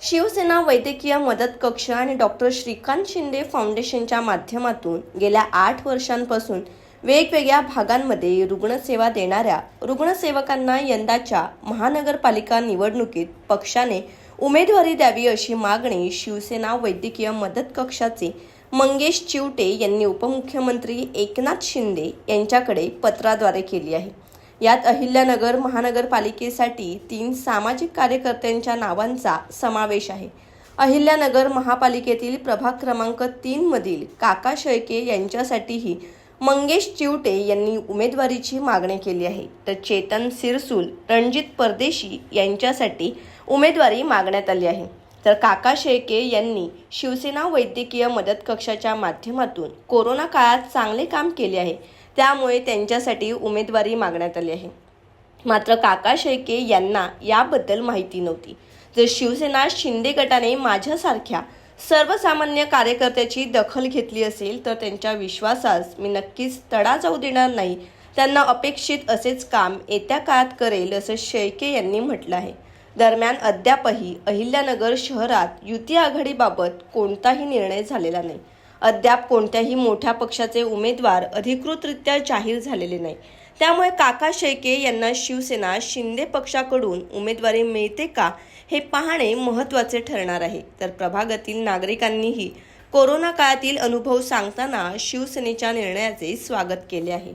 शिवसेना वैद्यकीय मदत कक्ष आणि डॉक्टर श्रीकांत शिंदे फाउंडेशनच्या माध्यमातून गेल्या 8 वर्षांपासून वेगवेगळ्या भागांमध्ये रुग्णसेवा देणाऱ्या रुग्णसेवकांना यंदाच्या महानगरपालिका निवडणुकीत पक्षाने उमेदवारी द्यावी अशी मागणी शिवसेना वैद्यकीय मदत कक्षाचे मंगेश चिवटे यांनी उपमुख्यमंत्री एकनाथ शिंदे यांच्याकडे पत्राद्वारे केली आहे। यात अहिल्यानगर महानगरपालिकेसाठी 3 सामाजिक कार्यकर्त्यांच्या नावांचा समावेश आहे। अहिल्यानगर महापालिकेतील प्रभाग क्रमांक 3 मधील काका शेळके यांच्यासाठीही मंगेश चिवटे यांनी उमेदवारीची मागणी केली आहे, तर चेतन सिरसूल, रणजित परदेशी यांच्यासाठी उमेदवारी मागण्यात आली आहे। तर काका शेळके यांनी शिवसेना वैद्यकीय मदत कक्षाच्या माध्यमातून कोरोना काळात चांगले काम केले आहे, त्यामुळे त्यांच्यासाठी उमेदवारी मागण्यात आली आहे। मात्र काका शेळके यांना याबद्दल माहिती नव्हती। जर शिवसेना शिंदे गटाने माझ्यासारख्या सर्वसामान्य कार्यकर्त्याची दखल घेतली असेल तर त्यांच्या विश्वासास मी नक्कीच तडा जाऊ देणार नाही। त्यांना अपेक्षित असेच काम येत्या काळात करेल असं शेळके यांनी म्हटलं आहे। दरम्यान अद्यापही अहिल्यानगर शहरात युती आघाडीबाबत कोणताही निर्णय झालेला नाही। अद्याप कोणत्याही मोठ्या पक्षाचे उमेदवार अधिकृतरित्या जाहीर झालेले नाही। त्यामुळे काका शेळके यांना शिवसेना शिंदे पक्षाकडून उमेदवारी मिळते का हे पाहणे महत्त्वाचे ठरणार आहे। तर प्रभागातील नागरिकांनीही कोरोना काळातील अनुभव सांगताना शिवसेनेच्या निर्णयाचे स्वागत केले आहे।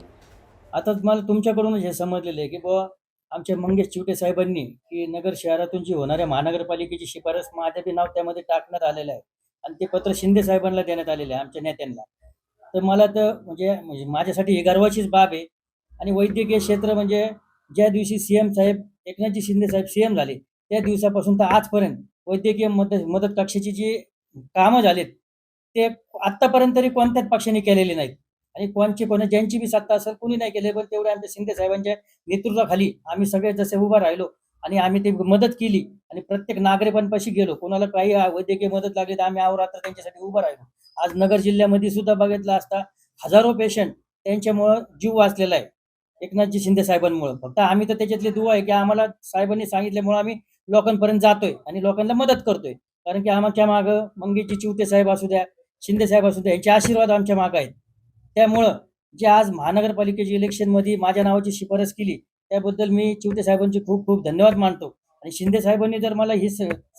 आता मला तुमच्याकडूनच हे समजलेलं आहे की बुवा आमच्या मंगेश चिवटे साहेबांनी की नगर शहरातून जी होणाऱ्या महानगरपालिकेची शिफारस माझे बी नाव त्यामध्ये टाकण्यात आलेलं आहे आणि ते पत्र शिंदे साहेबांना देण्यात आलेलं आहे, आमच्या नेत्यांना। तर मला तर म्हणजे माझ्यासाठी ही गर्वाचीच बाब आहे। आणि वैद्यकीय क्षेत्र म्हणजे ज्या दिवशी सीएम साहेब एकनाथजी शिंदे साहेब सीएम झाले त्या दिवसापासून तर आजपर्यंत वैद्यकीय मदत कक्षाची जी कामं झालीत ते आत्तापर्यंत तरी कोणत्याच पक्षाने केलेले नाहीत आणि ज्यांची बी सत्ता असेल कोणी नाही केले, पण तेवढे आमच्या शिंदे साहेबांच्या नेतृत्वाखाली आम्ही सगळे जसे उभा राहिलो आणि आम्ही ते मदत केली आणि प्रत्येक नागरिकांपाशी गेलो। कोणाला काही वैद्यकीय मदत लागली तर आम्ही अहोरात्र त्यांच्यासाठी उभं राहिलो। आज नगर जिल्ह्यामध्ये सुद्धा बघितलं असता हजारो पेशंट त्यांच्यामुळं जीव वाचलेला आहे एकनाथजी शिंदे साहेबांमुळे। फक्त आम्ही तर त्याच्यातले दुवा आहे की आम्हाला साहेबांनी सांगितल्यामुळे आम्ही लोकांपर्यंत जातोय आणि लोकांना मदत करतोय, कारण की आमच्या मागं मंगेशजी चिवटे साहेब असू द्या, शिंदे साहेब असू द्या, यांचे आशीर्वाद आमच्या मागं आहेत। त्यामुळं जे आज महानगरपालिकेच्या इलेक्शनमध्ये माझ्या नावाची शिफारस केली त्याबद्दल मी चिवटे साहेबांचे खूप खूप धन्यवाद मानतो। आणि शिंदे साहेबांनी जर मला हे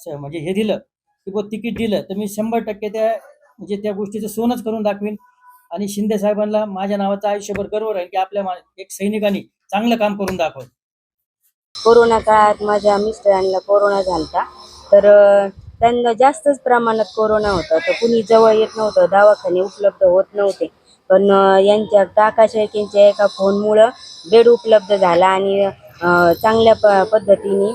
म्हणजे हे दिलं की तिकीट दिलं तर मी 100% त्या गोष्टीचं सोनच करून दाखवीन आणि शिंदे साहेबांना माझ्या नावाचं आयुष्यभर गर्व राहील की आपल्या एक सैनिकांनी चांगलं काम करून दाखवलं। कोरोना काळात माझ्या मिस्टरांना कोरोना झालता, तर त्यांना जास्तच प्रमाणात कोरोना होता, तर कुणी जवळ येत नव्हतं, दवाखाने उपलब्ध होत नव्हते। पण यांच्या काका शेळकेंच्या एका फोनमुळं बेड उपलब्ध झाला आणि चांगल्या पद्धतीने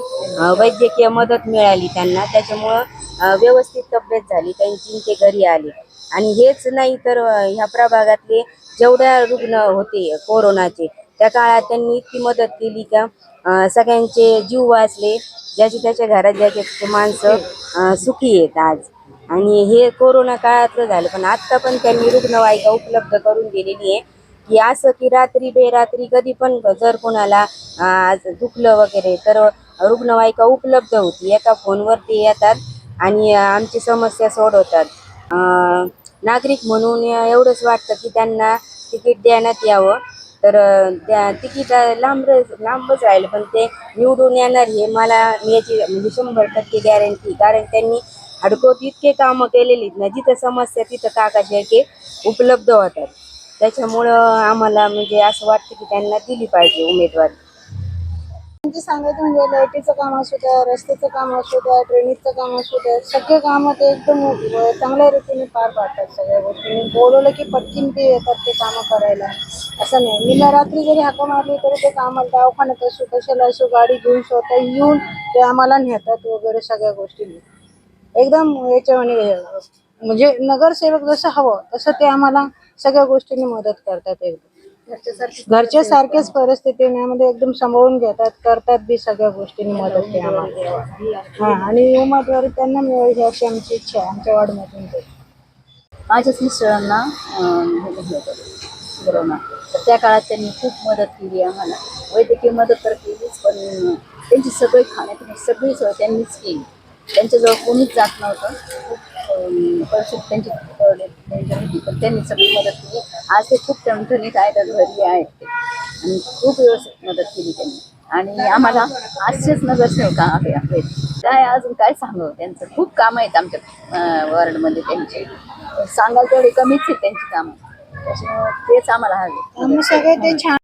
वैद्यकीय मदत मिळाली त्यांना। त्याच्यामुळं व्यवस्थित तब्येत झाली त्यांची, ते घरी आले। आणि हेच नाही तर ह्या प्रभागातले जेवढ्या रुग्ण होते कोरोनाचे त्या काळात त्यांनी इतकी मदत केली का सगळ्यांचे जीव वाचले, ज्याच्या त्याच्या घरात ज्याचे माणसं सुखी आहेत आज। आणि हे कोरोना काळातलं झालं, पण आत्ता पण त्यांनी रुग्णवाहिका उपलब्ध करून दिलेली आहे की असं की रात्री बेरात्री कधी पण जर कोणाला दुखलं वगैरे तर रुग्णवाहिका उपलब्ध होती। एका फोनवर ते येतात आणि आमची समस्या सोडवतात। नागरिक म्हणून एवढंच वाटतं की त्यांना तिकीट देण्यात यावं, तर त्या तिकीट लांबच राहिलं पण ते निवडून येणार हे मला याची म्हणजे 100% गॅरंटी, कारण त्यांनी हडकोत इतके कामं केलेली ना, जिथं समस्या तिथं काका शेळके उपलब्ध होतात। त्याच्यामुळं आम्हाला म्हणजे असं वाटतं की त्यांना दिली पाहिजे उमेदवारी। म्हणजे सांगायचं म्हणजे लाईटीचं काम असू द्या, रस्त्याचं काम असू द्या, ड्रेनेजचं काम असू द्या, सगळे कामं ते एकदम चांगल्या रीतीने पार पाडतात। सगळ्या गोष्टी बोलवलं की पटकन ते येतात ते कामं करायला, असं नाही। मी रात्री जरी हाका मारली तरी ते कामाला दवाखान्यात असू कशाला असो गाडी घेऊन स्वतः येऊन ते आम्हाला नेतात वगैरे सगळ्या गोष्टी एकदम याच्यामध्ये। म्हणजे नगरसेवक जसं हवं तसं ते आम्हाला सगळ्या गोष्टींनी मदत करतात, एकदम घरच्या सारख्याच परिस्थितीमध्ये एकदम सांभाळून घेतात, करतात बी सगळ्या गोष्टींनी मदत ते आम्हाला। आणि उमेदवारी त्यांना मिळावी अशी आमची इच्छा आहे आमच्या वार्डमधून। माझ्याच मिस्टरांना कोरोना, तर त्या काळात त्यांनी खूप मदत केली आम्हाला। वैद्यकीय मदत तर केलीच, पण त्यांची सगळी खाण्यापिण्याची सगळी सोय त्यांनीच केली। त्यांच्याजवळ कोणीच जात नव्हतं. परिस्थिती त्यांची डेंजर होती, पण त्यांनी सगळी मदत केली. आज ते खूप ठणठणीत आहेत, घरी आहेत ते, आणि खूप व्यवस्थित मदत केली त्यांनी. आणि आम्हाला आजचेच नगरसेवक आहेत. काय अजून काय सांगू, त्यांचं खूप कामं आहेत आमच्या वॉर्डमध्ये. त्यांचे सांगाल तेवढे कमीच आहेत त्यांची कामं, त्याच्यामुळे तेच आम्हाला हवे. आम्ही सगळे ते छान